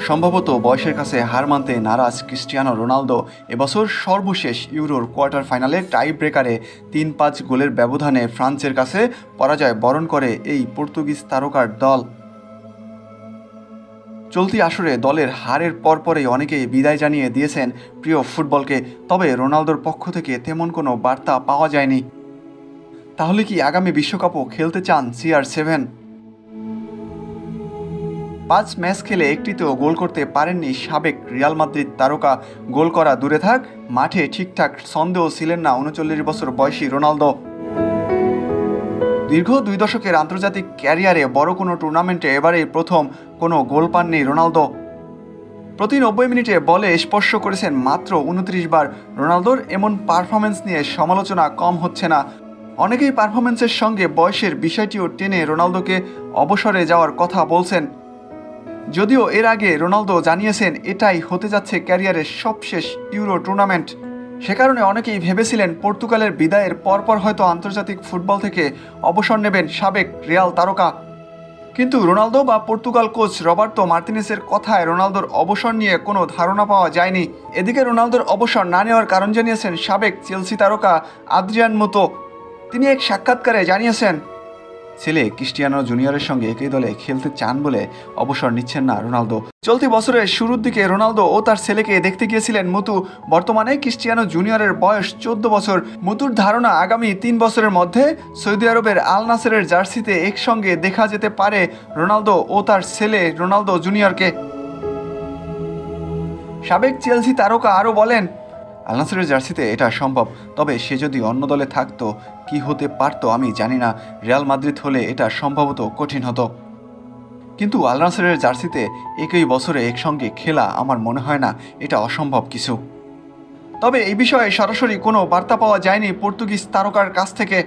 সম্ভবত বয়সের কাছে হার মানতে নারাজ ক্রিস্টিয়ানো রোনালদো এবছর সর্বশেষ ইউরোর কোয়ার্টার ফাইনালে টাই ব্রেকারে ৩-৫ গোলের ব্যবধানে ফ্রান্সের কাছে পরাজয় বরণ করে এই পর্তুগিজ তারকার দল। চলতি আসরে দলের হারের পরপরই অনেকেই বিদায় জানিয়ে দিয়েছেন প্রিয় ফুটবলকে, তবে রোনালদোর পক্ষ থেকে তেমন কোনো বার্তা পাওয়া যায়নি। তাহলে কি আগামী বিশ্বকাপও খেলতে চান CR7? ৫ ম্যাচ খেলে একটিতেও গোল করতে পারেননি সাবেক রিয়াল মাদ্রিদ তারকা। গোল করা দূরে থাক, মাঠে ঠিকঠাক ছন্দেও ছিলেন না ৩৯ বছর বয়সী রোনালদো। দীর্ঘ ২ দশকের আন্তর্জাতিক ক্যারিয়ারে বড় কোনো টুর্নামেন্টে এবারেই প্রথম কোনো গোল পাননি রোনালদো। প্রতি ৯০ মিনিটে বলে স্পর্শ করেছেন মাত্র ২৯ বার। রোনালদোর এমন পারফরমেন্স নিয়ে সমালোচনা কম হচ্ছে না। অনেকেই পারফরমেন্সের সঙ্গে বয়সের বিষয়টিও টেনে রোনালদোকে অবসরে যাওয়ার কথা বলছেন। যদিও এর আগে রোনালদো জানিয়েছেন এটাই হতে যাচ্ছে ক্যারিয়ারের সবশেষ ইউরো টুর্নামেন্ট। সে কারণে অনেকেই ভেবেছিলেন পর্তুগালের বিদায়ের পরপর হয়তো আন্তর্জাতিক ফুটবল থেকে অবসর নেবেন সাবেক রিয়াল তারকা। কিন্তু রোনালদো বা পর্তুগাল কোচ রবার্তো মার্তিনেসের কথায় রোনালদোর অবসর নিয়ে কোনো ধারণা পাওয়া যায়নি। এদিকে রোনালদোর অবসর না নেওয়ার কারণ জানিয়েছেন সাবেক চেলসি তারকা আদ্রিয়ান মুতো। তিনি এক সাক্ষাৎকারে জানিয়েছেন, ছেলে ক্রিস্টিয়ানো জুনিয়রের সঙ্গে একই দলে খেলতে চান বলে অবসর নিচ্ছেন না রোনালদো। চলতি বছরের শুরুর দিকে রোনালদো ও তার ছেলেকে দেখতে গিয়েছিলেন মুতু। বর্তমানে ক্রিস্টিয়ানো জুনিয়রের বয়স ১৪ বছর। মুতুর ধারণা আগামী ৩ বছরের মধ্যে সৌদি আরবের আল নাসেরের জার্সিতে একসঙ্গে দেখা যেতে পারে রোনালদো ও তার ছেলে রোনালদো জুনিয়রকে। সাবেক চেলসি তারকা আরও বলেন, আল নাসেরের জার্সিতে এটা সম্ভব, তবে সে যদি অন্য দলে থাকতো কি হতে পারতো আমি জানি না। রিয়াল মাদ্রিদ হলে এটা সম্ভবত কঠিন হতো, কিন্তু আল নাসেরের জার্সিতে একই বছরে একসঙ্গে খেলা আমার মনে হয় না এটা অসম্ভব কিছু। তবে এই বিষয়ে সরাসরি কোনো বার্তা পাওয়া যায়নি পর্তুগিজ তারকার কাছ থেকে।